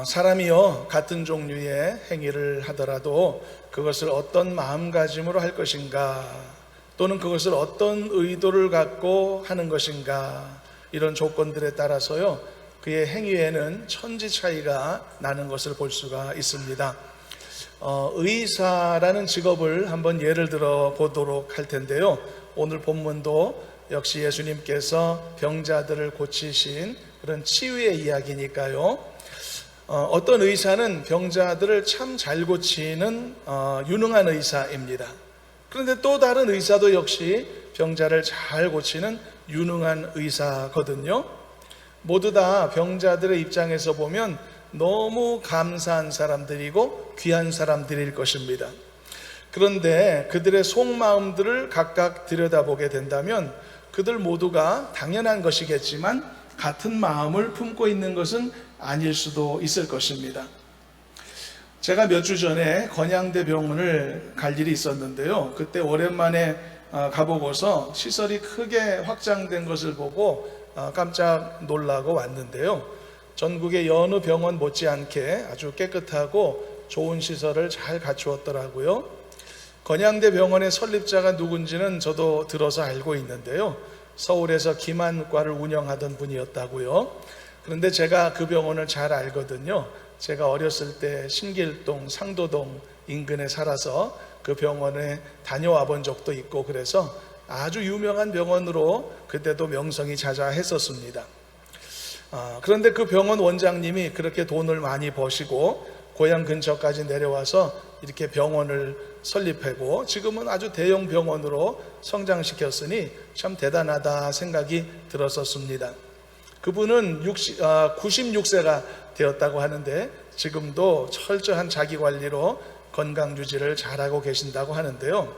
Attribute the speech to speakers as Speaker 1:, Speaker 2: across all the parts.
Speaker 1: 사람이요 같은 종류의 행위를 하더라도 그것을 어떤 마음가짐으로 할 것인가, 또는 그것을 어떤 의도를 갖고 하는 것인가, 이런 조건들에 따라서요 그의 행위에는 천지 차이가 나는 것을 볼 수가 있습니다. 의사라는 직업을 한번 예를 들어 보도록 할 텐데요, 오늘 본문도 역시 예수님께서 병자들을 고치신 그런 치유의 이야기니까요, 어떤 의사는 병자들을 참 잘 고치는 유능한 의사입니다. 그런데 또 다른 의사도 역시 병자를 잘 고치는 유능한 의사거든요. 모두 다 병자들의 입장에서 보면 너무 감사한 사람들이고 귀한 사람들일 것입니다. 그런데 그들의 속마음들을 각각 들여다보게 된다면 그들 모두가 당연한 것이겠지만 같은 마음을 품고 있는 것은 아닐 수도 있을 것입니다. 제가 몇 주 전에 건양대 병원을 갈 일이 있었는데요, 그때 오랜만에 가보고서 시설이 크게 확장된 것을 보고 깜짝 놀라고 왔는데요, 전국의 여느 병원 못지않게 아주 깨끗하고 좋은 시설을 잘 갖추었더라고요. 건양대 병원의 설립자가 누군지는 저도 들어서 알고 있는데요, 서울에서 기만과를 운영하던 분이었다고요. 그런데 제가 그 병원을 잘 알거든요. 제가 어렸을 때 신길동, 상도동 인근에 살아서 그 병원에 다녀와 본 적도 있고, 그래서 아주 유명한 병원으로 그때도 명성이 자자했었습니다. 그런데 그 병원 원장님이 그렇게 돈을 많이 버시고 고향 근처까지 내려와서 이렇게 병원을 설립하고 지금은 아주 대형 병원으로 성장시켰으니 참 대단하다 생각이 들었었습니다. 그분은 96세가 되었다고 하는데 지금도 철저한 자기관리로 건강유지를 잘하고 계신다고 하는데요,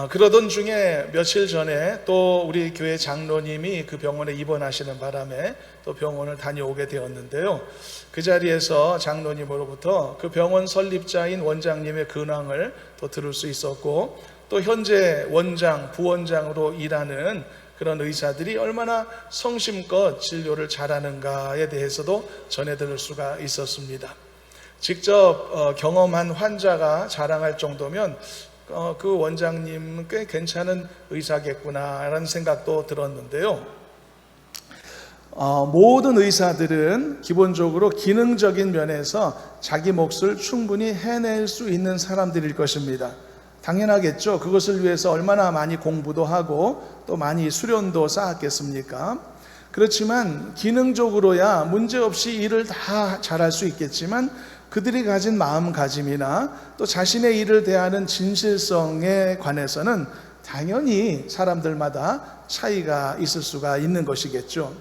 Speaker 1: 그러던 중에 며칠 전에 또 우리 교회 장로님이 그 병원에 입원하시는 바람에 또 병원을 다녀오게 되었는데요, 그 자리에서 장로님으로부터 그 병원 설립자인 원장님의 근황을 또 들을 수 있었고, 또 현재 원장, 부원장으로 일하는 그런 의사들이 얼마나 성심껏 진료를 잘하는가에 대해서도 전해 들을 수가 있었습니다. 직접 경험한 환자가 자랑할 정도면 그 원장님은 꽤 괜찮은 의사겠구나라는 생각도 들었는데요, 모든 의사들은 기본적으로 기능적인 면에서 자기 몫을 충분히 해낼 수 있는 사람들일 것입니다. 당연하겠죠. 그것을 위해서 얼마나 많이 공부도 하고 또 많이 수련도 쌓았겠습니까? 그렇지만 기능적으로야 문제없이 일을 다 잘할 수 있겠지만 그들이 가진 마음가짐이나 또 자신의 일을 대하는 진실성에 관해서는 당연히 사람들마다 차이가 있을 수가 있는 것이겠죠.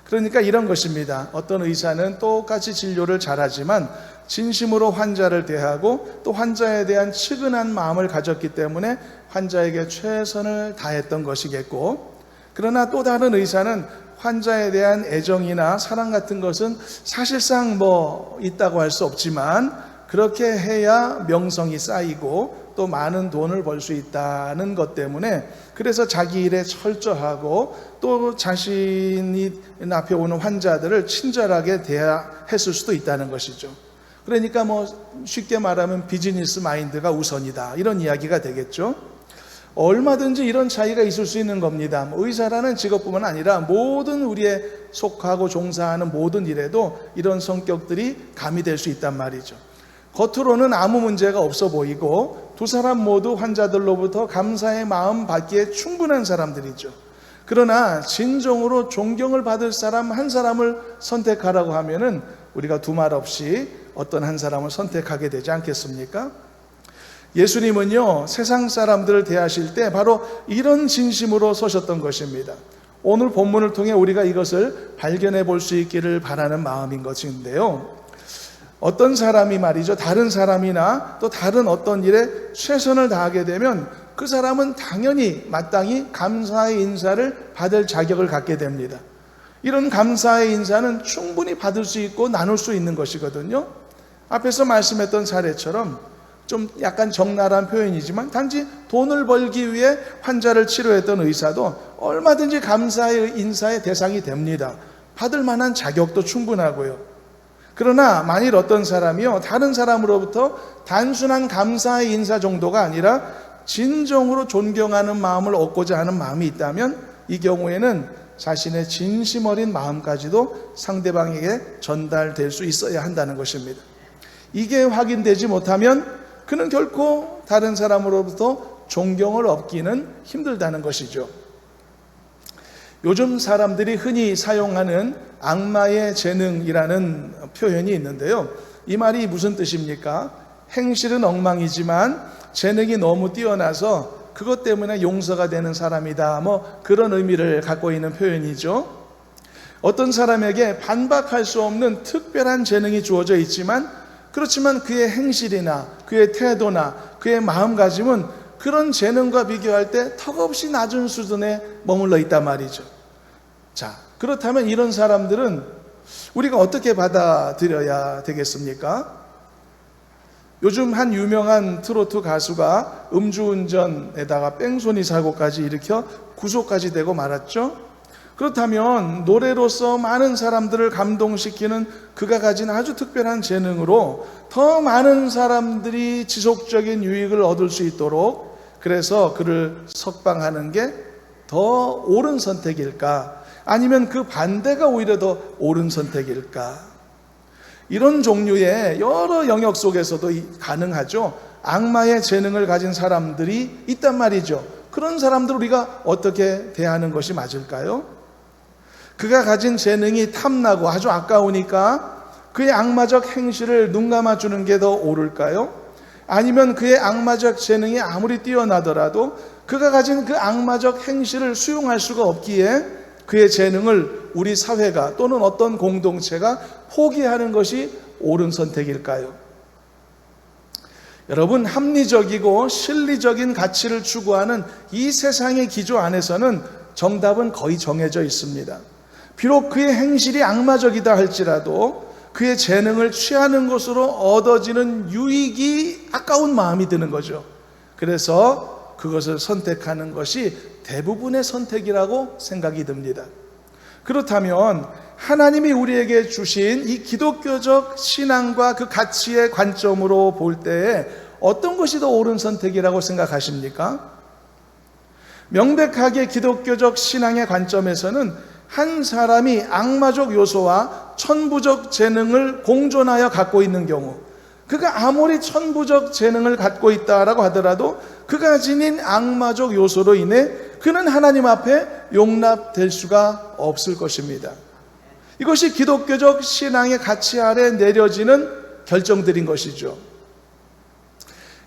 Speaker 1: 그러니까 이런 것입니다. 어떤 의사는 똑같이 진료를 잘하지만 진심으로 환자를 대하고 또 환자에 대한 측은한 마음을 가졌기 때문에 환자에게 최선을 다했던 것이겠고, 그러나 또 다른 의사는 환자에 대한 애정이나 사랑 같은 것은 사실상 있다고 할 수 없지만 그렇게 해야 명성이 쌓이고 또 많은 돈을 벌 수 있다는 것 때문에 그래서 자기 일에 철저하고 또 자신이 앞에 오는 환자들을 친절하게 대했을 수도 있다는 것이죠. 그러니까 쉽게 말하면 비즈니스 마인드가 우선이다, 이런 이야기가 되겠죠. 얼마든지 이런 차이가 있을 수 있는 겁니다. 의사라는 직업뿐만 아니라 모든 우리의 속하고 종사하는 모든 일에도 이런 성격들이 가미될 수 있단 말이죠. 겉으로는 아무 문제가 없어 보이고 두 사람 모두 환자들로부터 감사의 마음 받기에 충분한 사람들이죠. 그러나 진정으로 존경을 받을 사람 한 사람을 선택하라고 하면은 우리가 두말 없이 어떤 한 사람을 선택하게 되지 않겠습니까? 예수님은요, 세상 사람들을 대하실 때 바로 이런 진심으로 서셨던 것입니다. 오늘 본문을 통해 우리가 이것을 발견해 볼 수 있기를 바라는 마음인 것인데요, 어떤 사람이 말이죠, 다른 사람이나 또 다른 어떤 일에 최선을 다하게 되면 그 사람은 당연히 마땅히 감사의 인사를 받을 자격을 갖게 됩니다. 이런 감사의 인사는 충분히 받을 수 있고 나눌 수 있는 것이거든요. 앞에서 말씀했던 사례처럼 좀 약간 적나라한 표현이지만 단지 돈을 벌기 위해 환자를 치료했던 의사도 얼마든지 감사의 인사의 대상이 됩니다. 받을 만한 자격도 충분하고요. 그러나 만일 어떤 사람이요, 다른 사람으로부터 단순한 감사의 인사 정도가 아니라 진정으로 존경하는 마음을 얻고자 하는 마음이 있다면 이 경우에는 자신의 진심 어린 마음까지도 상대방에게 전달될 수 있어야 한다는 것입니다. 이게 확인되지 못하면 그는 결코 다른 사람으로부터 존경을 얻기는 힘들다는 것이죠. 요즘 사람들이 흔히 사용하는 악마의 재능이라는 표현이 있는데요. 이 말이 무슨 뜻입니까? 행실은 엉망이지만 재능이 너무 뛰어나서 그것 때문에 용서가 되는 사람이다, 그런 의미를 갖고 있는 표현이죠. 어떤 사람에게 반박할 수 없는 특별한 재능이 주어져 있지만, 그렇지만 그의 행실이나 그의 태도나 그의 마음가짐은 그런 재능과 비교할 때 턱없이 낮은 수준에 머물러 있단 말이죠. 자, 그렇다면 이런 사람들은 우리가 어떻게 받아들여야 되겠습니까? 요즘 한 유명한 트로트 가수가 음주운전에다가 뺑소니 사고까지 일으켜 구속까지 되고 말았죠. 그렇다면 노래로서 많은 사람들을 감동시키는 그가 가진 아주 특별한 재능으로 더 많은 사람들이 지속적인 유익을 얻을 수 있도록, 그래서 그를 석방하는 게 더 옳은 선택일까? 아니면 그 반대가 오히려 더 옳은 선택일까? 이런 종류의 여러 영역 속에서도 가능하죠. 악마의 재능을 가진 사람들이 있단 말이죠. 그런 사람들을 우리가 어떻게 대하는 것이 맞을까요? 그가 가진 재능이 탐나고 아주 아까우니까 그의 악마적 행실을 눈감아주는 게 더 옳을까요? 아니면 그의 악마적 재능이 아무리 뛰어나더라도 그가 가진 그 악마적 행실을 수용할 수가 없기에 그의 재능을 우리 사회가 또는 어떤 공동체가 포기하는 것이 옳은 선택일까요? 여러분, 합리적이고 실리적인 가치를 추구하는 이 세상의 기조 안에서는 정답은 거의 정해져 있습니다. 비록 그의 행실이 악마적이다 할지라도 그의 재능을 취하는 것으로 얻어지는 유익이 아까운 마음이 드는 거죠. 그래서 그것을 선택하는 것이 대부분의 선택이라고 생각이 듭니다. 그렇다면 하나님이 우리에게 주신 이 기독교적 신앙과 그 가치의 관점으로 볼 때에 어떤 것이 더 옳은 선택이라고 생각하십니까? 명백하게 기독교적 신앙의 관점에서는 한 사람이 악마적 요소와 천부적 재능을 공존하여 갖고 있는 경우, 그가 아무리 천부적 재능을 갖고 있다라고 하더라도 그가 지닌 악마적 요소로 인해 그는 하나님 앞에 용납될 수가 없을 것입니다. 이것이 기독교적 신앙의 가치 아래 내려지는 결정들인 것이죠.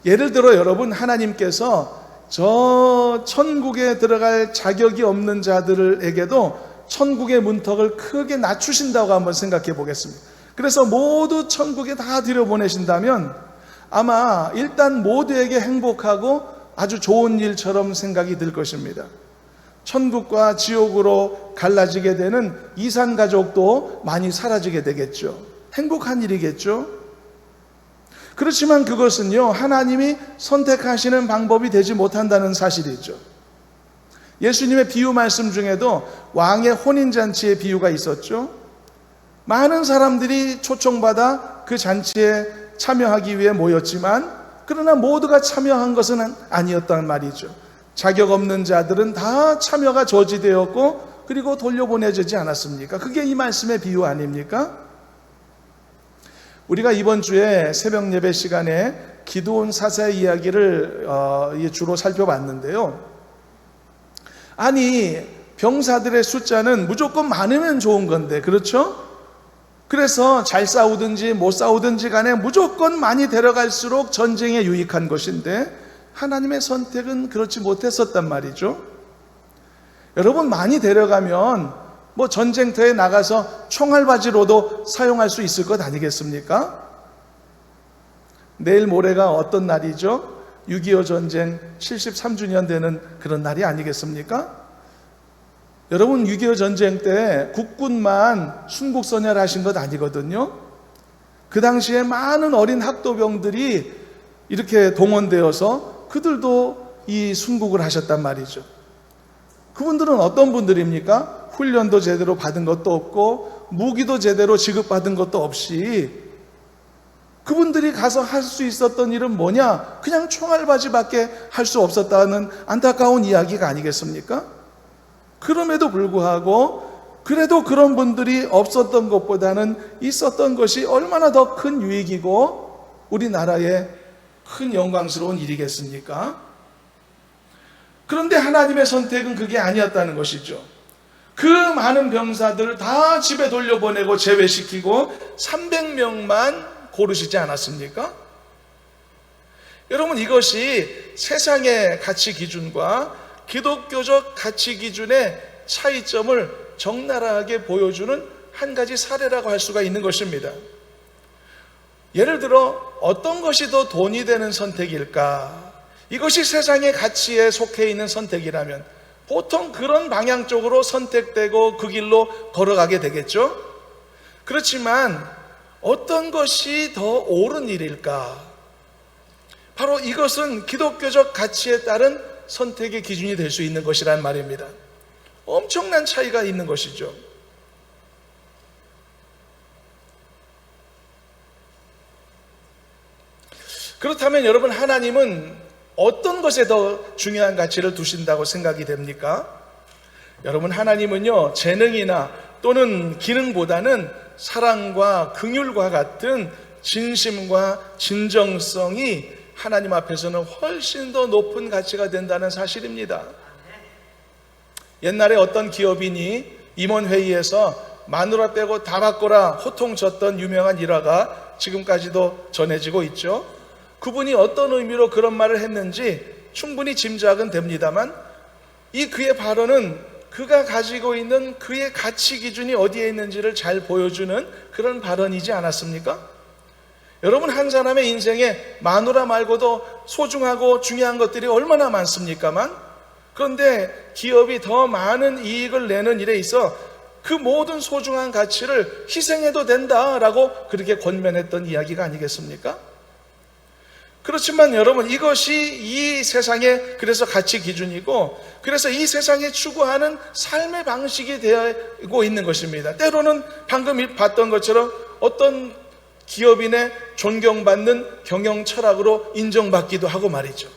Speaker 1: 예를 들어 여러분, 하나님께서 저 천국에 들어갈 자격이 없는 자들에게도 천국의 문턱을 크게 낮추신다고 한번 생각해 보겠습니다. 그래서 모두 천국에 다 들여보내신다면 아마 일단 모두에게 행복하고 아주 좋은 일처럼 생각이 들 것입니다. 천국과 지옥으로 갈라지게 되는 이산 가족도 많이 사라지게 되겠죠. 행복한 일이겠죠. 그렇지만 그것은요, 하나님이 선택하시는 방법이 되지 못한다는 사실이죠. 예수님의 비유 말씀 중에도 왕의 혼인잔치의 비유가 있었죠. 많은 사람들이 초청받아 그 잔치에 참여하기 위해 모였지만 그러나 모두가 참여한 것은 아니었단 말이죠. 자격 없는 자들은 다 참여가 저지되었고 그리고 돌려보내지지 않았습니까? 그게 이 말씀의 비유 아닙니까? 우리가 이번 주에 새벽 예배 시간에 기드온 사사의 이야기를 주로 살펴봤는데요. 아니, 병사들의 숫자는 무조건 많으면 좋은 건데, 그렇죠? 그래서 잘 싸우든지 못 싸우든지 간에 무조건 많이 데려갈수록 전쟁에 유익한 것인데 하나님의 선택은 그렇지 못했었단 말이죠. 여러분, 많이 데려가면 전쟁터에 나가서 총알바지로도 사용할 수 있을 것 아니겠습니까? 내일 모레가 어떤 날이죠? 6.25 전쟁 73주년 되는 그런 날이 아니겠습니까? 여러분, 6.25 전쟁 때 국군만 순국선열하신 것 아니거든요. 그 당시에 많은 어린 학도병들이 이렇게 동원되어서 그들도 이 순국을 하셨단 말이죠. 그분들은 어떤 분들입니까? 훈련도 제대로 받은 것도 없고 무기도 제대로 지급받은 것도 없이 그분들이 가서 할 수 있었던 일은 뭐냐? 그냥 총알바지밖에 할 수 없었다는 안타까운 이야기가 아니겠습니까? 그럼에도 불구하고 그래도 그런 분들이 없었던 것보다는 있었던 것이 얼마나 더 큰 유익이고 우리나라의 큰 영광스러운 일이겠습니까? 그런데 하나님의 선택은 그게 아니었다는 것이죠. 그 많은 병사들을 다 집에 돌려보내고 제외시키고 300명만 고르시지 않았습니까? 여러분, 이것이 세상의 가치 기준과 기독교적 가치 기준의 차이점을 적나라하게 보여주는 한 가지 사례라고 할 수가 있는 것입니다. 예를 들어 어떤 것이 더 돈이 되는 선택일까? 이것이 세상의 가치에 속해 있는 선택이라면 보통 그런 방향 쪽으로 선택되고 그 길로 걸어가게 되겠죠? 그렇지만 어떤 것이 더 옳은 일일까? 바로 이것은 기독교적 가치에 따른 선택의 기준이 될 수 있는 것이란 말입니다. 엄청난 차이가 있는 것이죠. 그렇다면 여러분, 하나님은 어떤 것에 더 중요한 가치를 두신다고 생각이 됩니까? 여러분, 하나님은요, 재능이나 또는 기능보다는 사랑과 긍휼과 같은 진심과 진정성이 하나님 앞에서는 훨씬 더 높은 가치가 된다는 사실입니다. 옛날에 어떤 기업인이 임원회의에서 마누라 빼고 다 바꿔라 호통쳤던 유명한 일화가 지금까지도 전해지고 있죠. 그분이 어떤 의미로 그런 말을 했는지 충분히 짐작은 됩니다만 이 그의 발언은 그가 가지고 있는 그의 가치 기준이 어디에 있는지를 잘 보여주는 그런 발언이지 않았습니까? 여러분, 한 사람의 인생에 마누라 말고도 소중하고 중요한 것들이 얼마나 많습니까만, 그런데 기업이 더 많은 이익을 내는 일에 있어 그 모든 소중한 가치를 희생해도 된다라고 그렇게 권면했던 이야기가 아니겠습니까? 그렇지만 여러분, 이것이 이 세상의 그래서 가치 기준이고, 그래서 이 세상에 추구하는 삶의 방식이 되고 있는 것입니다. 때로는 방금 봤던 것처럼 어떤 기업인의 존경받는 경영 철학으로 인정받기도 하고 말이죠.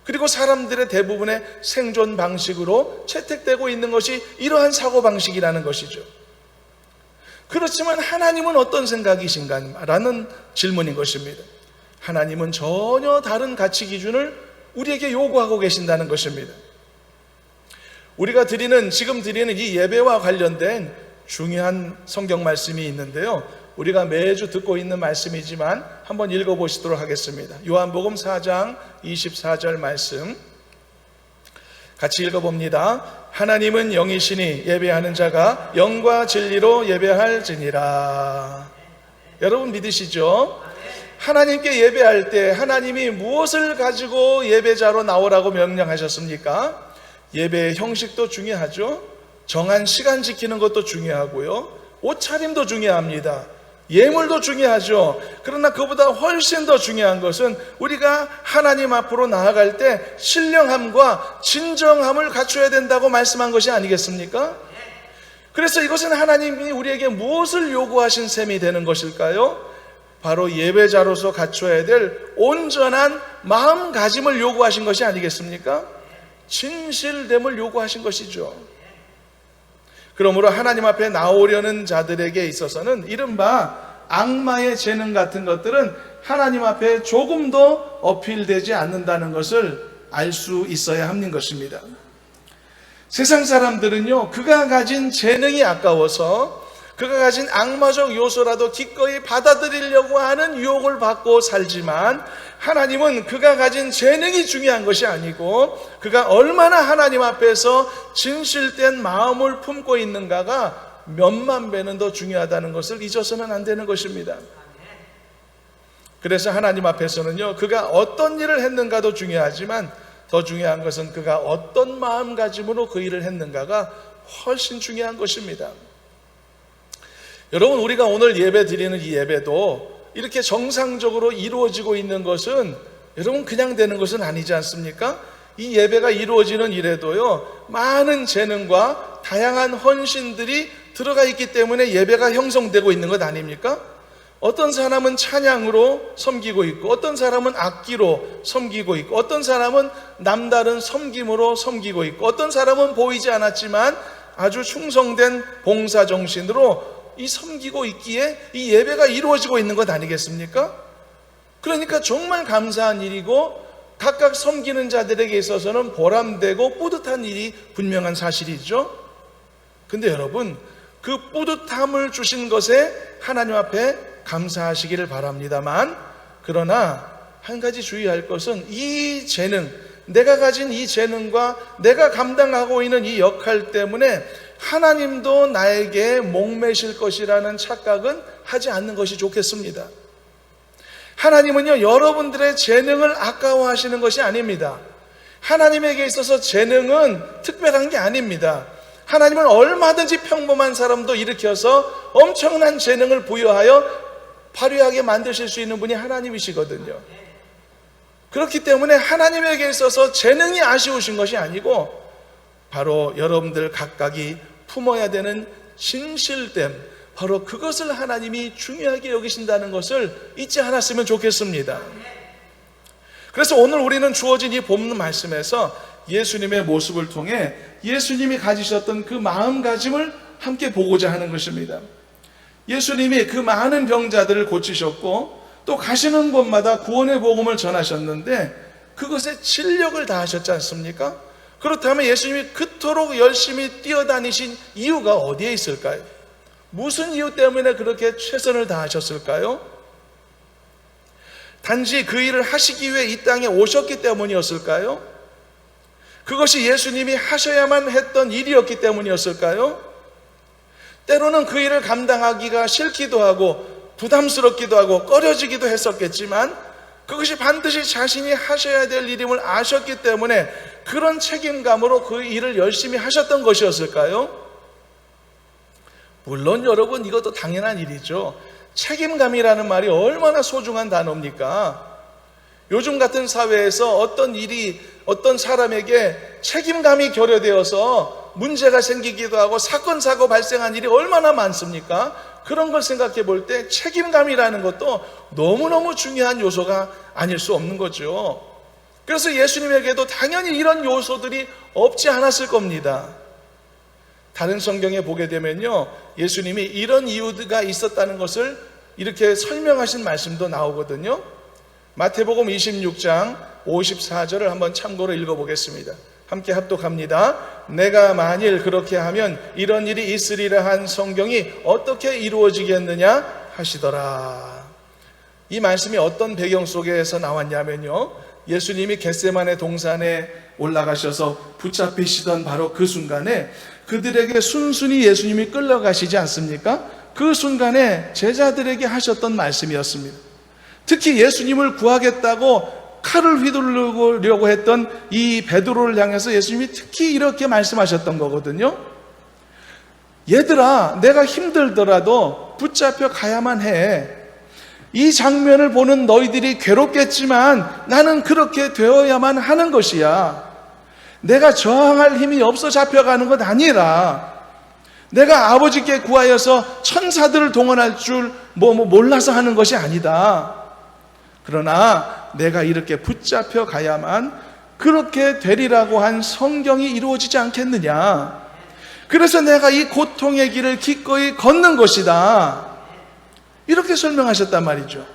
Speaker 1: 그리고 사람들의 대부분의 생존 방식으로 채택되고 있는 것이 이러한 사고방식이라는 것이죠. 그렇지만 하나님은 어떤 생각이신가? 라는 질문인 것입니다. 하나님은 전혀 다른 가치 기준을 우리에게 요구하고 계신다는 것입니다. 우리가 지금 드리는 이 예배와 관련된 중요한 성경 말씀이 있는데요, 우리가 매주 듣고 있는 말씀이지만 한번 읽어보시도록 하겠습니다. 요한복음 4장 24절 말씀 같이 읽어봅니다. 하나님은 영이시니 예배하는 자가 영과 진리로 예배할지니라. 여러분 믿으시죠? 하나님께 예배할 때 하나님이 무엇을 가지고 예배자로 나오라고 명령하셨습니까? 예배의 형식도 중요하죠. 정한 시간 지키는 것도 중요하고요, 옷차림도 중요합니다. 예물도 중요하죠. 그러나 그보다 훨씬 더 중요한 것은 우리가 하나님 앞으로 나아갈 때 신령함과 진정함을 갖춰야 된다고 말씀한 것이 아니겠습니까? 그래서 이것은 하나님이 우리에게 무엇을 요구하신 셈이 되는 것일까요? 바로 예배자로서 갖춰야 될 온전한 마음가짐을 요구하신 것이 아니겠습니까? 진실됨을 요구하신 것이죠. 그러므로 하나님 앞에 나오려는 자들에게 있어서는 이른바 악마의 재능 같은 것들은 하나님 앞에 조금도 어필되지 않는다는 것을 알 수 있어야 하는 것입니다. 세상 사람들은요, 그가 가진 재능이 아까워서 그가 가진 악마적 요소라도 기꺼이 받아들이려고 하는 유혹을 받고 살지만, 하나님은 그가 가진 재능이 중요한 것이 아니고 그가 얼마나 하나님 앞에서 진실된 마음을 품고 있는가가 몇만 배는 더 중요하다는 것을 잊어서는 안 되는 것입니다. 그래서 하나님 앞에서는요, 그가 어떤 일을 했는가도 중요하지만 더 중요한 것은 그가 어떤 마음가짐으로 그 일을 했는가가 훨씬 중요한 것입니다. 여러분, 우리가 오늘 예배 드리는 이 예배도 이렇게 정상적으로 이루어지고 있는 것은 여러분 그냥 되는 것은 아니지 않습니까? 이 예배가 이루어지는 일에도요, 많은 재능과 다양한 헌신들이 들어가 있기 때문에 예배가 형성되고 있는 것 아닙니까? 어떤 사람은 찬양으로 섬기고 있고, 어떤 사람은 악기로 섬기고 있고, 어떤 사람은 남다른 섬김으로 섬기고 있고, 어떤 사람은 보이지 않았지만 아주 충성된 봉사 정신으로 이 섬기고 있기에 이 예배가 이루어지고 있는 것 아니겠습니까? 그러니까 정말 감사한 일이고, 각각 섬기는 자들에게 있어서는 보람되고 뿌듯한 일이 분명한 사실이죠. 근데 여러분, 그 뿌듯함을 주신 것에 하나님 앞에 감사하시기를 바랍니다만, 그러나 한 가지 주의할 것은 이 재능, 내가 가진 이 재능과 내가 감당하고 있는 이 역할 때문에 하나님도 나에게 목매실 것이라는 착각은 하지 않는 것이 좋겠습니다. 하나님은요, 여러분들의 재능을 아까워하시는 것이 아닙니다. 하나님에게 있어서 재능은 특별한 게 아닙니다. 하나님은 얼마든지 평범한 사람도 일으켜서 엄청난 재능을 부여하여 화려하게 만드실 수 있는 분이 하나님이시거든요. 그렇기 때문에 하나님에게 있어서 재능이 아쉬우신 것이 아니고, 바로 여러분들 각각이 품어야 되는 진실됨, 바로 그것을 하나님이 중요하게 여기신다는 것을 잊지 않았으면 좋겠습니다. 그래서 오늘 우리는 주어진 이 본문 말씀에서 예수님의 모습을 통해 예수님이 가지셨던 그 마음가짐을 함께 보고자 하는 것입니다. 예수님이 그 많은 병자들을 고치셨고, 또 가시는 곳마다 구원의 복음을 전하셨는데 그것에 진력을 다하셨지 않습니까? 그렇다면 예수님이 그토록 열심히 뛰어다니신 이유가 어디에 있을까요? 무슨 이유 때문에 그렇게 최선을 다하셨을까요? 단지 그 일을 하시기 위해 이 땅에 오셨기 때문이었을까요? 그것이 예수님이 하셔야만 했던 일이었기 때문이었을까요? 때로는 그 일을 감당하기가 싫기도 하고 부담스럽기도 하고 꺼려지기도 했었겠지만, 그것이 반드시 자신이 하셔야 될 일임을 아셨기 때문에 그런 책임감으로 그 일을 열심히 하셨던 것이었을까요? 물론 여러분, 이것도 당연한 일이죠. 책임감이라는 말이 얼마나 소중한 단어입니까? 요즘 같은 사회에서 어떤 일이 어떤 사람에게 책임감이 결여되어서 문제가 생기기도 하고 사건 사고 발생한 일이 얼마나 많습니까? 그런 걸 생각해 볼 때 책임감이라는 것도 너무너무 중요한 요소가 아닐 수 없는 거죠. 그래서 예수님에게도 당연히 이런 요소들이 없지 않았을 겁니다. 다른 성경에 보게 되면요, 예수님이 이런 이유가 있었다는 것을 이렇게 설명하신 말씀도 나오거든요. 마태복음 26장 54절을 한번 참고로 읽어보겠습니다. 함께 합독합니다. 내가 만일 그렇게 하면 이런 일이 있으리라 한 성경이 어떻게 이루어지겠느냐 하시더라. 이 말씀이 어떤 배경 속에서 나왔냐면요, 예수님이 겟세마네 동산에 올라가셔서 붙잡히시던 바로 그 순간에 그들에게 순순히 예수님이 끌려가시지 않습니까? 그 순간에 제자들에게 하셨던 말씀이었습니다. 특히 예수님을 구하겠다고 칼을 휘두르려고 했던 이 베드로를 향해서 예수님이 특히 이렇게 말씀하셨던 거거든요. 얘들아, 내가 힘들더라도 붙잡혀 가야만 해. 이 장면을 보는 너희들이 괴롭겠지만 나는 그렇게 되어야만 하는 것이야. 내가 저항할 힘이 없어 잡혀가는 것 아니라, 내가 아버지께 구하여서 천사들을 동원할 줄 몰라서 하는 것이 아니다. 그러나 내가 이렇게 붙잡혀 가야만 그렇게 되리라고 한 성경이 이루어지지 않겠느냐. 그래서 내가 이 고통의 길을 기꺼이 걷는 것이다. 이렇게 설명하셨단 말이죠.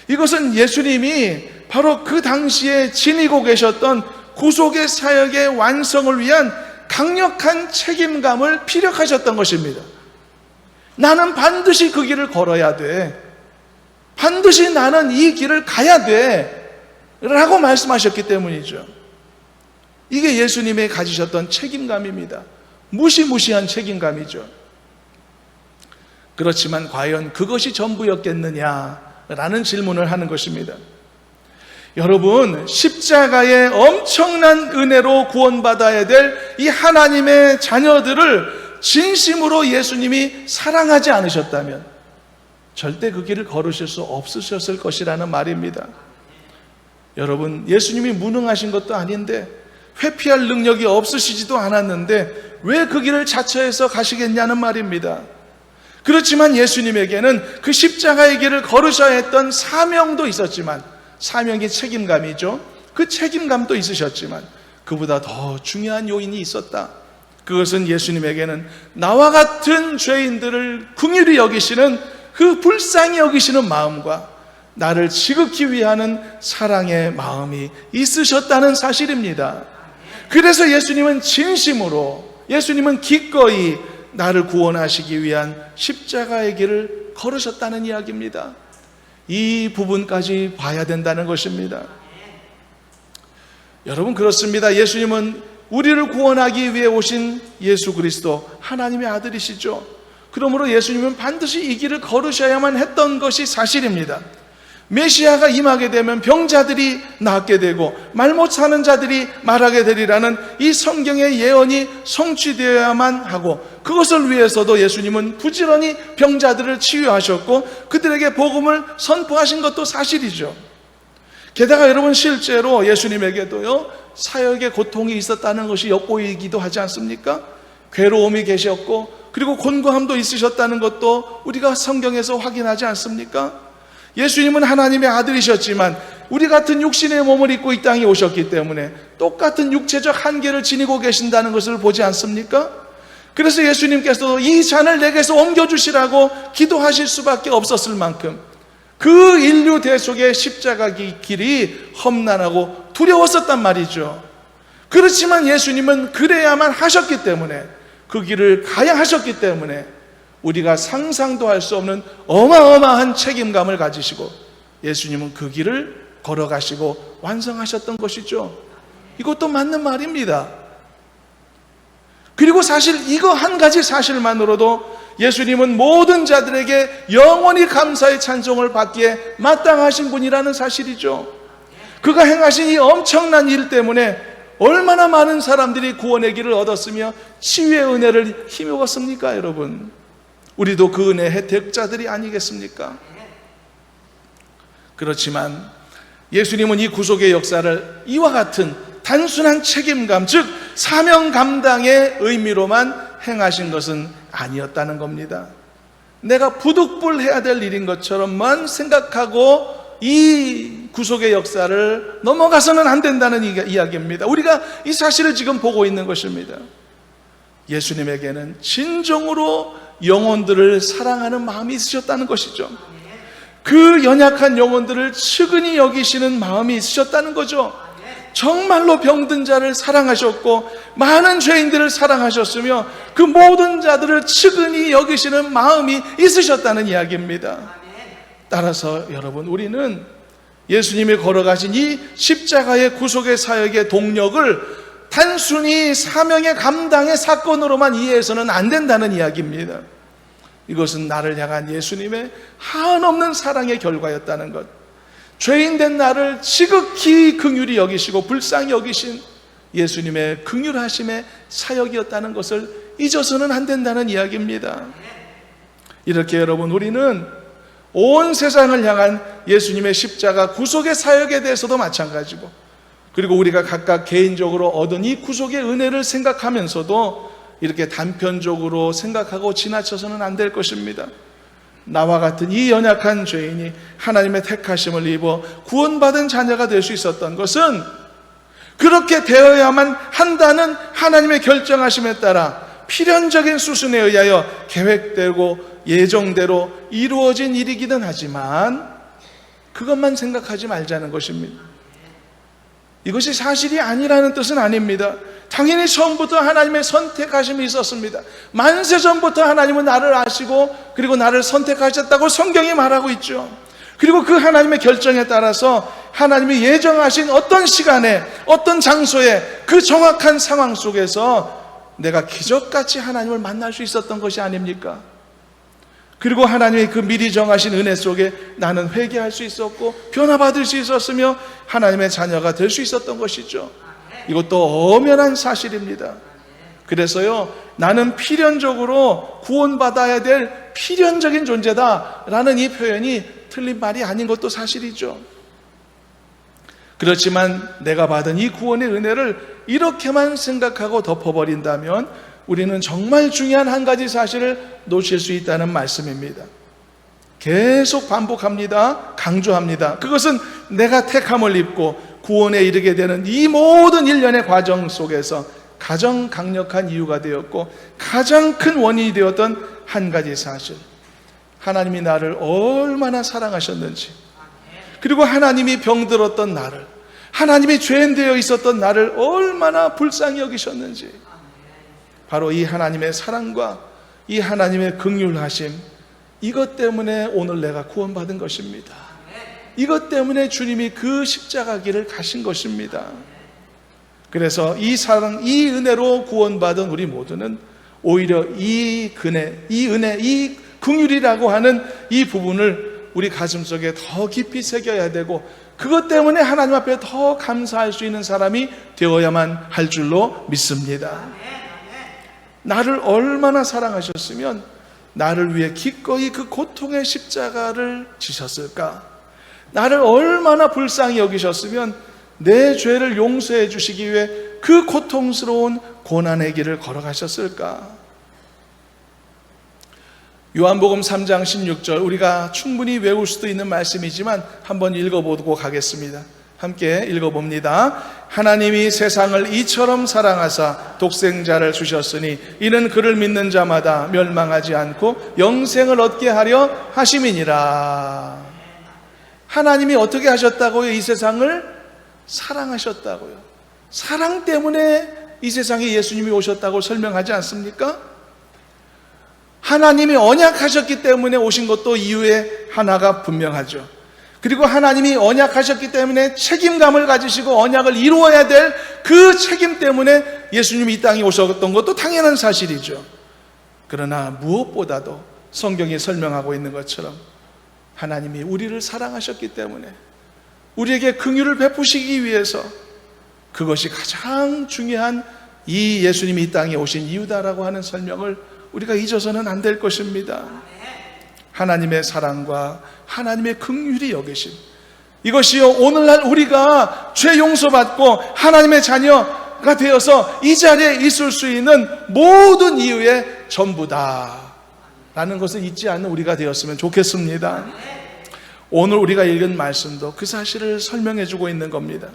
Speaker 1: 이것은 예수님이 바로 그 당시에 지니고 계셨던 구속의 사역의 완성을 위한 강력한 책임감을 피력하셨던 것입니다. 나는 반드시 그 길을 걸어야 돼. 반드시 나는 이 길을 가야 돼. 라고 말씀하셨기 때문이죠. 이게 예수님이 가지셨던 책임감입니다. 무시무시한 책임감이죠. 그렇지만 과연 그것이 전부였겠느냐라는 질문을 하는 것입니다. 여러분, 십자가의 엄청난 은혜로 구원받아야 될 이 하나님의 자녀들을 진심으로 예수님이 사랑하지 않으셨다면 절대 그 길을 걸으실 수 없으셨을 것이라는 말입니다. 여러분, 예수님이 무능하신 것도 아닌데, 회피할 능력이 없으시지도 않았는데 왜 그 길을 자처해서 가시겠냐는 말입니다. 그렇지만 예수님에게는 그 십자가의 길을 걸으셔야 했던 사명도 있었지만, 사명이 책임감이죠. 그 책임감도 있으셨지만 그보다 더 중요한 요인이 있었다. 그것은 예수님에게는 나와 같은 죄인들을 긍휼히 여기시는 그 불쌍히 여기시는 마음과 나를 지극히 위하는 사랑의 마음이 있으셨다는 사실입니다. 그래서 예수님은 진심으로, 예수님은 기꺼이 나를 구원하시기 위한 십자가의 길을 걸으셨다는 이야기입니다. 이 부분까지 봐야 된다는 것입니다. 여러분, 그렇습니다. 예수님은 우리를 구원하기 위해 오신 예수 그리스도, 하나님의 아들이시죠. 그러므로 예수님은 반드시 이 길을 걸으셔야만 했던 것이 사실입니다. 메시아가 임하게 되면 병자들이 낫게 되고 말 못하는 자들이 말하게 되리라는 이 성경의 예언이 성취되어야만 하고, 그것을 위해서도 예수님은 부지런히 병자들을 치유하셨고 그들에게 복음을 선포하신 것도 사실이죠. 게다가 여러분, 실제로 예수님에게도요 사역의 고통이 있었다는 것이 엿보이기도 하지 않습니까? 괴로움이 계셨고 그리고 곤고함도 있으셨다는 것도 우리가 성경에서 확인하지 않습니까? 예수님은 하나님의 아들이셨지만 우리 같은 육신의 몸을 입고 이 땅에 오셨기 때문에 똑같은 육체적 한계를 지니고 계신다는 것을 보지 않습니까? 그래서 예수님께서도 이 잔을 내게서 옮겨주시라고 기도하실 수밖에 없었을 만큼 그 인류 대속의 십자가 길이 험난하고 두려웠었단 말이죠. 그렇지만 예수님은 그래야만 하셨기 때문에, 그 길을 가야 하셨기 때문에 우리가 상상도 할 수 없는 어마어마한 책임감을 가지시고 예수님은 그 길을 걸어가시고 완성하셨던 것이죠. 이것도 맞는 말입니다. 그리고 사실 이거 한 가지 사실만으로도 예수님은 모든 자들에게 영원히 감사의 찬송을 받기에 마땅하신 분이라는 사실이죠. 그가 행하신 이 엄청난 일 때문에 얼마나 많은 사람들이 구원의 길을 얻었으며 치유의 은혜를 힘입었습니까, 여러분? 우리도 그 은혜의 혜택자들이 아니겠습니까? 그렇지만 예수님은 이 구속의 역사를 이와 같은 단순한 책임감, 즉 사명 감당의 의미로만 행하신 것은 아니었다는 겁니다. 내가 부득불해야 될 일인 것처럼만 생각하고 이 구속의 역사를 넘어가서는 안 된다는 이야기입니다. 우리가 이 사실을 지금 보고 있는 것입니다. 예수님에게는 진정으로 영혼들을 사랑하는 마음이 있으셨다는 것이죠. 그 연약한 영혼들을 측은히 여기시는 마음이 있으셨다는 거죠. 정말로 병든 자를 사랑하셨고 많은 죄인들을 사랑하셨으며 그 모든 자들을 측은히 여기시는 마음이 있으셨다는 이야기입니다. 따라서 여러분, 우리는 예수님이 걸어가신 이 십자가의 구속의 사역의 동력을 단순히 사명의 감당의 사건으로만 이해해서는 안 된다는 이야기입니다. 이것은 나를 향한 예수님의 한없는 사랑의 결과였다는 것, 죄인된 나를 지극히 긍휼히 여기시고 불쌍히 여기신 예수님의 긍휼하심의 사역이었다는 것을 잊어서는 안 된다는 이야기입니다. 이렇게 여러분, 우리는 온 세상을 향한 예수님의 십자가 구속의 사역에 대해서도 마찬가지고, 그리고 우리가 각각 개인적으로 얻은 이 구속의 은혜를 생각하면서도 이렇게 단편적으로 생각하고 지나쳐서는 안 될 것입니다. 나와 같은 이 연약한 죄인이 하나님의 택하심을 입어 구원받은 자녀가 될 수 있었던 것은 그렇게 되어야만 한다는 하나님의 결정하심에 따라 필연적인 수순에 의하여 계획되고 예정대로 이루어진 일이기는 하지만 그것만 생각하지 말자는 것입니다. 이것이 사실이 아니라는 뜻은 아닙니다. 당연히 처음부터 하나님의 선택하심이 있었습니다. 만세전부터 하나님은 나를 아시고 그리고 나를 선택하셨다고 성경이 말하고 있죠. 그리고 그 하나님의 결정에 따라서 하나님이 예정하신 어떤 시간에 어떤 장소에 그 정확한 상황 속에서 내가 기적같이 하나님을 만날 수 있었던 것이 아닙니까? 그리고 하나님의 그 미리 정하신 은혜 속에 나는 회개할 수 있었고 변화받을 수 있었으며 하나님의 자녀가 될 수 있었던 것이죠. 이것도 엄연한 사실입니다. 그래서요, 나는 필연적으로 구원받아야 될 필연적인 존재다라는 이 표현이 틀린 말이 아닌 것도 사실이죠. 그렇지만 내가 받은 이 구원의 은혜를 이렇게만 생각하고 덮어버린다면 우리는 정말 중요한 한 가지 사실을 놓칠 수 있다는 말씀입니다. 계속 반복합니다. 강조합니다. 그것은 내가 택함을 입고 구원에 이르게 되는 이 모든 일련의 과정 속에서 가장 강력한 이유가 되었고 가장 큰 원인이 되었던 한 가지 사실, 하나님이 나를 얼마나 사랑하셨는지, 그리고 하나님이 병들었던 나를, 하나님이 죄인되어 있었던 나를 얼마나 불쌍히 여기셨는지, 바로 이 하나님의 사랑과 이 하나님의 긍휼하심, 이것 때문에 오늘 내가 구원받은 것입니다. 이것 때문에 주님이 그 십자가 길을 가신 것입니다. 그래서 이 사랑, 이 은혜로 구원받은 우리 모두는 오히려 이 은혜, 이 긍휼이라고 하는 이 부분을 우리 가슴속에 더 깊이 새겨야 되고, 그것 때문에 하나님 앞에 더 감사할 수 있는 사람이 되어야만 할 줄로 믿습니다. 나를 얼마나 사랑하셨으면 나를 위해 기꺼이 그 고통의 십자가를 지셨을까? 나를 얼마나 불쌍히 여기셨으면 내 죄를 용서해 주시기 위해 그 고통스러운 고난의 길을 걸어가셨을까? 요한복음 3장 16절, 우리가 충분히 외울 수도 있는 말씀이지만 한번 읽어보고 가겠습니다. 함께 읽어봅니다. 하나님이 세상을 이처럼 사랑하사 독생자를 주셨으니 이는 그를 믿는 자마다 멸망하지 않고 영생을 얻게 하려 하심이니라. 하나님이 어떻게 하셨다고요? 이 세상을 사랑하셨다고요. 사랑 때문에 이 세상에 예수님이 오셨다고 설명하지 않습니까? 하나님이 언약하셨기 때문에 오신 것도 이유의 하나가 분명하죠. 그리고 하나님이 언약하셨기 때문에 책임감을 가지시고 언약을 이루어야 될 그 책임 때문에 예수님이 이 땅에 오셨던 것도 당연한 사실이죠. 그러나 무엇보다도 성경이 설명하고 있는 것처럼 하나님이 우리를 사랑하셨기 때문에 우리에게 긍휼을 베푸시기 위해서, 그것이 가장 중요한 이 예수님이 이 땅에 오신 이유다라고 하는 설명을 우리가 잊어서는 안 될 것입니다. 하나님의 사랑과 하나님의 긍휼이 여기심, 이것이요 오늘날 우리가 죄 용서받고 하나님의 자녀가 되어서 이 자리에 있을 수 있는 모든 이유의 전부다 라는 것을 잊지 않는 우리가 되었으면 좋겠습니다. 오늘 우리가 읽은 말씀도 그 사실을 설명해 주고 있는 겁니다.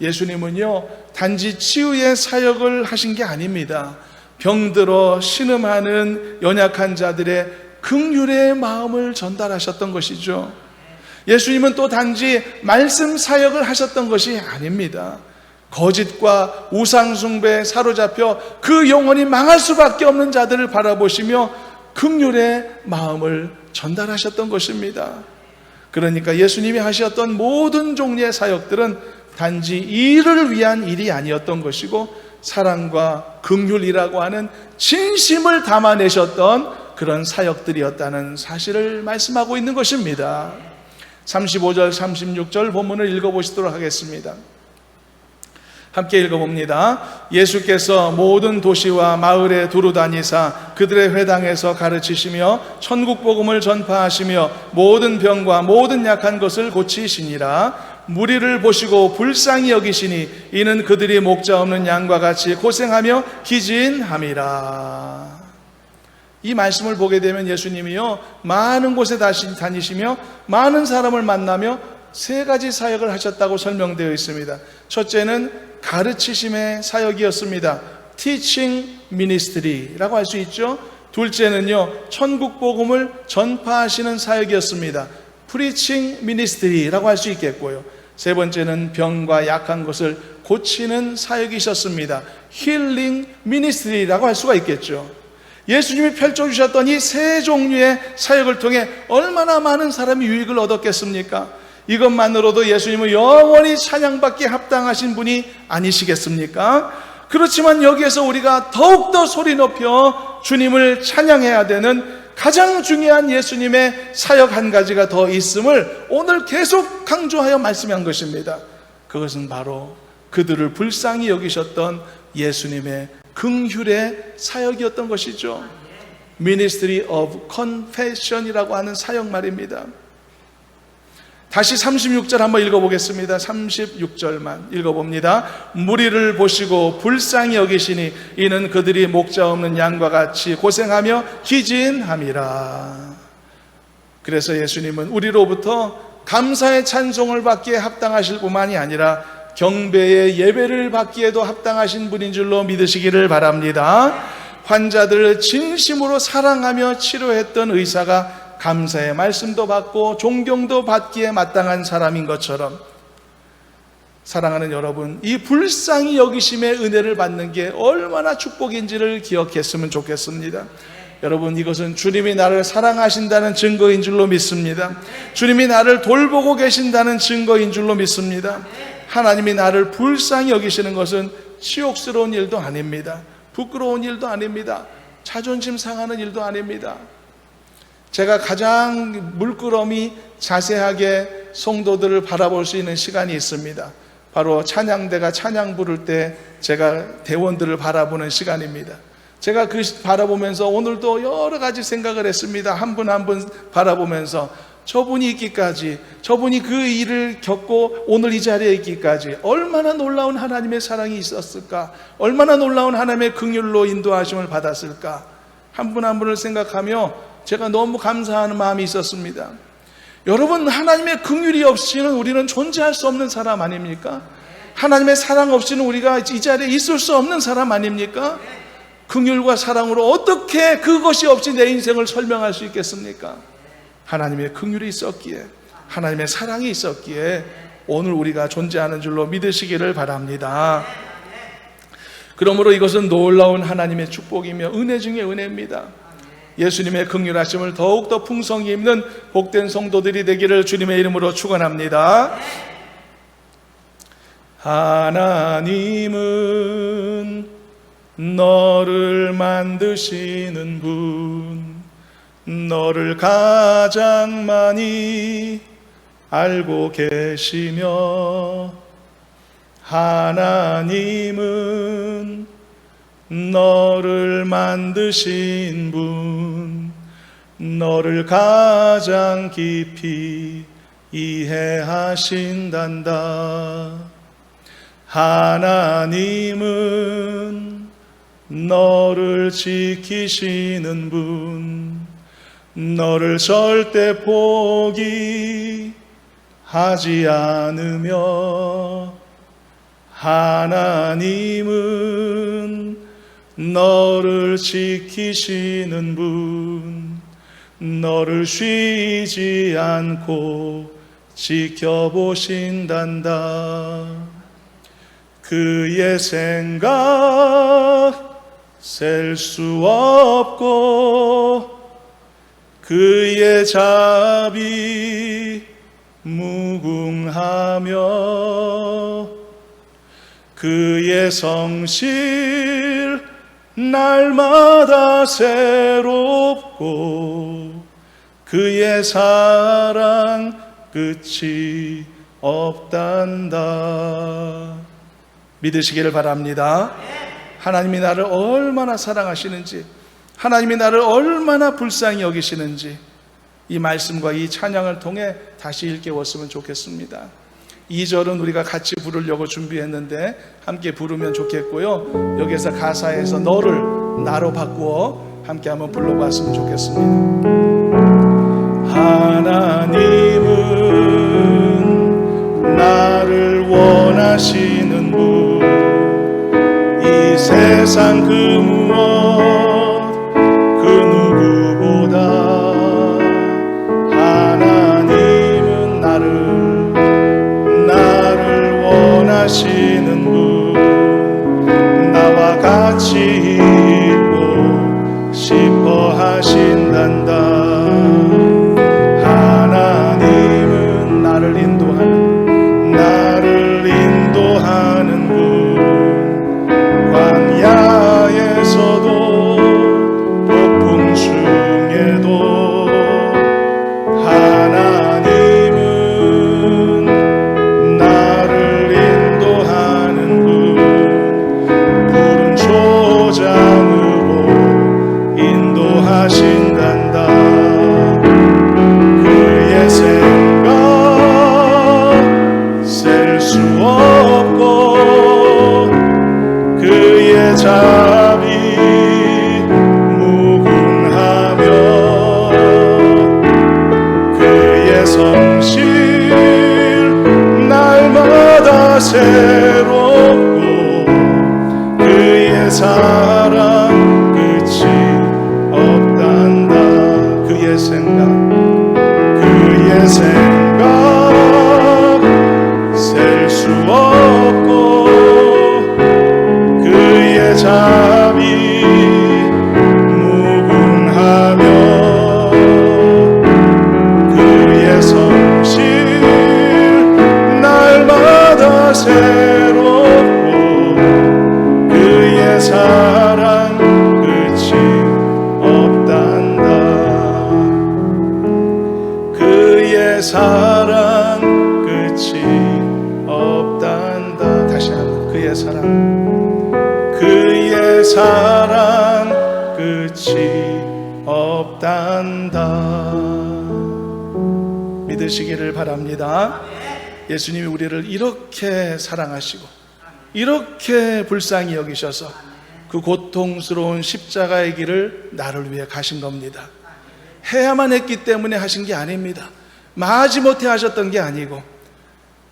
Speaker 1: 예수님은요 단지 치유의 사역을 하신 게 아닙니다. 병들어 신음하는 연약한 자들의 긍휼의 마음을 전달하셨던 것이죠. 예수님은 또 단지 말씀 사역을 하셨던 것이 아닙니다. 거짓과 우상숭배에 사로잡혀 그 영혼이 망할 수밖에 없는 자들을 바라보시며 긍휼의 마음을 전달하셨던 것입니다. 그러니까 예수님이 하셨던 모든 종류의 사역들은 단지 이를 위한 일이 아니었던 것이고, 사랑과 긍휼이라고 하는 진심을 담아내셨던 그런 사역들이었다는 사실을 말씀하고 있는 것입니다. 35절 36절 본문을 읽어보시도록 하겠습니다. 함께 읽어봅니다. 예수께서 모든 도시와 마을에 두루 다니사 그들의 회당에서 가르치시며 천국 복음을 전파하시며 모든 병과 모든 약한 것을 고치시니라. 무리를 보시고 불쌍히 여기시니 이는 그들이 목자 없는 양과 같이 고생하며 기진함이라. 이 말씀을 보게 되면 예수님이요 많은 곳에 다니시며 많은 사람을 만나며 세 가지 사역을 하셨다고 설명되어 있습니다. 첫째는 가르치심의 사역이었습니다. Teaching Ministry라고 할 수 있죠. 둘째는요 천국 복음을 전파하시는 사역이었습니다. Preaching Ministry라고 할 수 있겠고요. 세 번째는 병과 약한 것을 고치는 사역이셨습니다. Healing Ministry라고 할 수가 있겠죠. 예수님이 펼쳐주셨던 이 세 종류의 사역을 통해 얼마나 많은 사람이 유익을 얻었겠습니까? 이것만으로도 예수님은 영원히 찬양받기에 합당하신 분이 아니시겠습니까? 그렇지만 여기에서 우리가 더욱더 소리 높여 주님을 찬양해야 되는 가장 중요한 예수님의 사역 한 가지가 더 있음을 오늘 계속 강조하여 말씀한 것입니다. 그것은 바로 그들을 불쌍히 여기셨던 예수님의 긍휼의 사역이었던 것이죠. Ministry of Compassion이라고 하는 사역 말입니다. 다시 36절 한번 읽어보겠습니다. 36절만 읽어봅니다. 무리를 보시고 불쌍히 여기시니 이는 그들이 목자 없는 양과 같이 고생하며 기진함이라. 그래서 예수님은 우리로부터 감사의 찬송을 받기에 합당하실 뿐만이 아니라 경배의 예배를 받기에도 합당하신 분인 줄로 믿으시기를 바랍니다. 환자들을 진심으로 사랑하며 치료했던 의사가 감사의 말씀도 받고 존경도 받기에 마땅한 사람인 것처럼, 사랑하는 여러분, 이 불쌍히 여기심의 은혜를 받는 게 얼마나 축복인지를 기억했으면 좋겠습니다. 여러분, 이것은 주님이 나를 사랑하신다는 증거인 줄로 믿습니다. 주님이 나를 돌보고 계신다는 증거인 줄로 믿습니다. 하나님이 나를 불쌍히 여기시는 것은 치욕스러운 일도 아닙니다. 부끄러운 일도 아닙니다. 자존심 상하는 일도 아닙니다. 제가 가장 물끄러미 자세하게 성도들을 바라볼 수 있는 시간이 있습니다. 바로 찬양대가 찬양 부를 때 제가 대원들을 바라보는 시간입니다. 제가 그 바라보면서 오늘도 여러 가지 생각을 했습니다. 한 분 한 분 바라보면서 저분이 있기까지, 저분이 그 일을 겪고 오늘 이 자리에 있기까지 얼마나 놀라운 하나님의 사랑이 있었을까, 얼마나 놀라운 하나님의 긍휼로 인도하심을 받았을까, 한 분 한 분을 생각하며 제가 너무 감사하는 마음이 있었습니다. 여러분, 하나님의 긍휼이 없이는 우리는 존재할 수 없는 사람 아닙니까? 하나님의 사랑 없이는 우리가 이 자리에 있을 수 없는 사람 아닙니까? 긍휼과 사랑으로 어떻게 그것이 없이 내 인생을 설명할 수 있겠습니까? 하나님의 긍휼이 있었기에, 하나님의 사랑이 있었기에 오늘 우리가 존재하는 줄로 믿으시기를 바랍니다. 그러므로 이것은 놀라운 하나님의 축복이며 은혜 중에 은혜입니다. 예수님의 긍휼하심을 더욱더 풍성히 입는 복된 성도들이 되기를 주님의 이름으로 축원합니다. 하나님은 너를 만드시는 분, 너를 가장 많이 알고 계시며, 하나님은 너를 만드신 분, 너를 가장 깊이 이해하신단다. 하나님은 너를 지키시는 분, 너를 절대 포기하지 않으며, 하나님은 너를 지키시는 분, 너를 쉬지 않고 지켜보신단다. 그의 생각 셀 수 없고 그의 자비 무궁하며 그의 성실 날마다 새롭고 그의 사랑 끝이 없단다. 믿으시기를 바랍니다. 하나님이 나를 얼마나 사랑하시는지, 하나님이 나를 얼마나 불쌍히 여기시는지 이 말씀과 이 찬양을 통해 다시 일깨웠으면 좋겠습니다. 2절은 우리가 같이 부르려고 준비했는데 함께 부르면 좋겠고요, 여기에서 가사에서 너를 나로 바꾸어 함께 한번 불러봤으면 좋겠습니다. 하나님은 나를 원하시는 분, 이 세상 그 무엇 그 누구보다 하나님은 나를 원하시는 분, 나와 같이 있고 싶어 하신단다. 하나님은 나를 인도하는 분, 광야에서도 새롭고 그의 사랑 끝이 없단다. 그의 생각 셀 수 없고 그의 자비 무궁하며 그의 성실 날마다 새롭고 그의 사랑 끝이 없단다. 그의 사랑 끝이 없단다. 다시 한번 그의 사랑 끝이 없단다. 믿으시기를 바랍니다. 예수님이 우리를 이렇게 사랑하시고 이렇게 불쌍히 여기셔서 그 고통스러운 십자가의 길을 나를 위해 가신 겁니다. 해야만 했기 때문에 하신 게 아닙니다. 마지못해 하셨던 게 아니고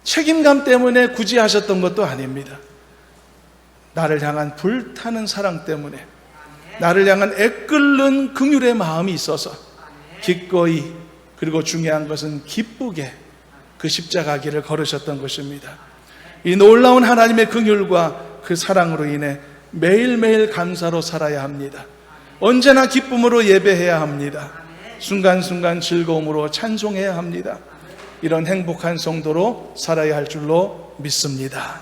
Speaker 1: 책임감 때문에 굳이 하셨던 것도 아닙니다. 나를 향한 불타는 사랑 때문에, 나를 향한 애끓는 긍휼의 마음이 있어서 기꺼이, 그리고 중요한 것은 기쁘게 그 십자가 길을 걸으셨던 것입니다. 이 놀라운 하나님의 긍휼과 그 사랑으로 인해 매일매일 감사로 살아야 합니다. 언제나 기쁨으로 예배해야 합니다. 순간순간 즐거움으로 찬송해야 합니다. 이런 행복한 성도로 살아야 할 줄로 믿습니다.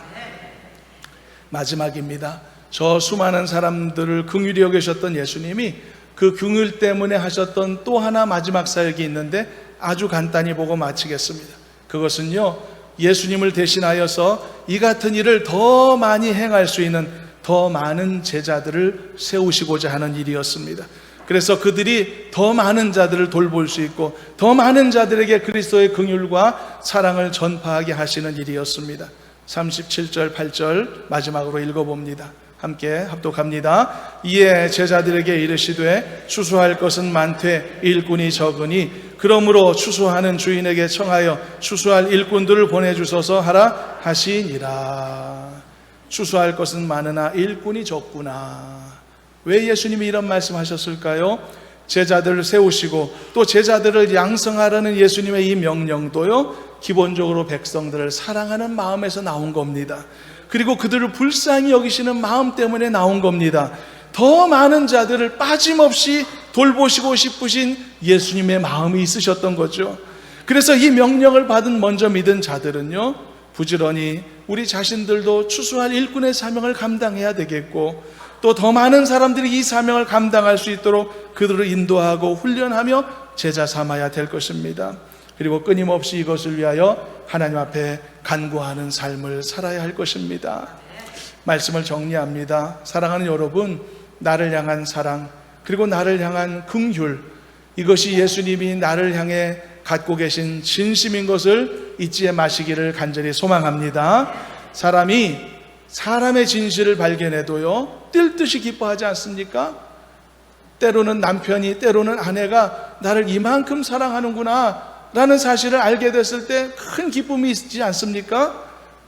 Speaker 1: 마지막입니다. 저 수많은 사람들을 긍휼히 여기셨던 예수님이 그 긍휼 때문에 하셨던 또 하나 마지막 사역이 있는데 아주 간단히 보고 마치겠습니다. 그것은요, 예수님을 대신하여서 이 같은 일을 더 많이 행할 수 있는 더 많은 제자들을 세우시고자 하는 일이었습니다. 그래서 그들이 더 많은 자들을 돌볼 수 있고 더 많은 자들에게 그리스도의 긍휼과 사랑을 전파하게 하시는 일이었습니다. 37절 8절 마지막으로 읽어봅니다. 함께 합독합니다. 이에 제자들에게 이르시되 추수할 것은 많되 일꾼이 적으니 그러므로 추수하는 주인에게 청하여 추수할 일꾼들을 보내주소서 하라 하시니라. 추수할 것은 많으나 일꾼이 적구나. 왜 예수님이 이런 말씀하셨을까요? 제자들을 세우시고 또 제자들을 양성하라는 예수님의 이 명령도요, 기본적으로 백성들을 사랑하는 마음에서 나온 겁니다. 그리고 그들을 불쌍히 여기시는 마음 때문에 나온 겁니다. 더 많은 자들을 빠짐없이 돌보시고 싶으신 예수님의 마음이 있으셨던 거죠. 그래서 이 명령을 받은 먼저 믿은 자들은요, 부지런히 우리 자신들도 추수할 일꾼의 사명을 감당해야 되겠고 또 더 많은 사람들이 이 사명을 감당할 수 있도록 그들을 인도하고 훈련하며 제자 삼아야 될 것입니다. 그리고 끊임없이 이것을 위하여 하나님 앞에 간구하는 삶을 살아야 할 것입니다. 말씀을 정리합니다. 사랑하는 여러분, 나를 향한 사랑, 그리고 나를 향한 긍휼, 이것이 예수님이 나를 향해 갖고 계신 진심인 것을 잊지 마시기를 간절히 소망합니다. 사람이 사람의 진실을 발견해도요, 뛸 듯이 기뻐하지 않습니까? 때로는 남편이, 때로는 아내가 나를 이만큼 사랑하는구나 라는 사실을 알게 됐을 때 큰 기쁨이 있지 않습니까?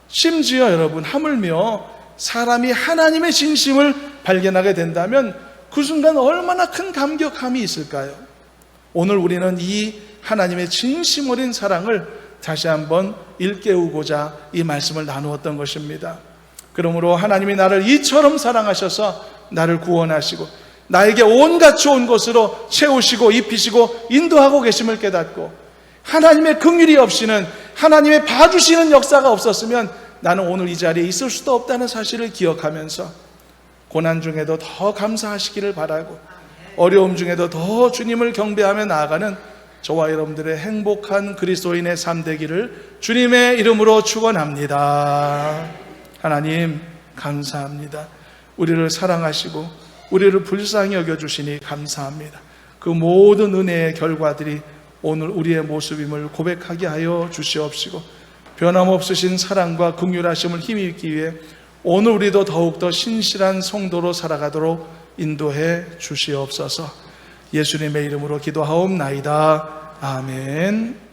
Speaker 1: 심지어 여러분, 하물며 사람이 하나님의 진심을 발견하게 된다면 그 순간 얼마나 큰 감격함이 있을까요? 오늘 우리는 이 하나님의 진심 어린 사랑을 다시 한번 일깨우고자 이 말씀을 나누었던 것입니다. 그러므로 하나님이 나를 이처럼 사랑하셔서 나를 구원하시고 나에게 온갖 좋은 것으로 채우시고 입히시고 인도하고 계심을 깨닫고 하나님의 긍휼이 없이는, 하나님의 봐주시는 역사가 없었으면 나는 오늘 이 자리에 있을 수도 없다는 사실을 기억하면서 고난 중에도 더 감사하시기를 바라고 어려움 중에도 더 주님을 경배하며 나아가는 저와 여러분들의 행복한 그리스도인의 삶 되기를 주님의 이름으로 축원합니다. 하나님 감사합니다. 우리를 사랑하시고 우리를 불쌍히 여겨주시니 감사합니다. 그 모든 은혜의 결과들이 오늘 우리의 모습임을 고백하게 하여 주시옵시고 변함없으신 사랑과 긍휼하심을 힘입기 위해 오늘 우리도 더욱더 신실한 성도로 살아가도록 인도해 주시옵소서. 예수님의 이름으로 기도하옵나이다. 아멘.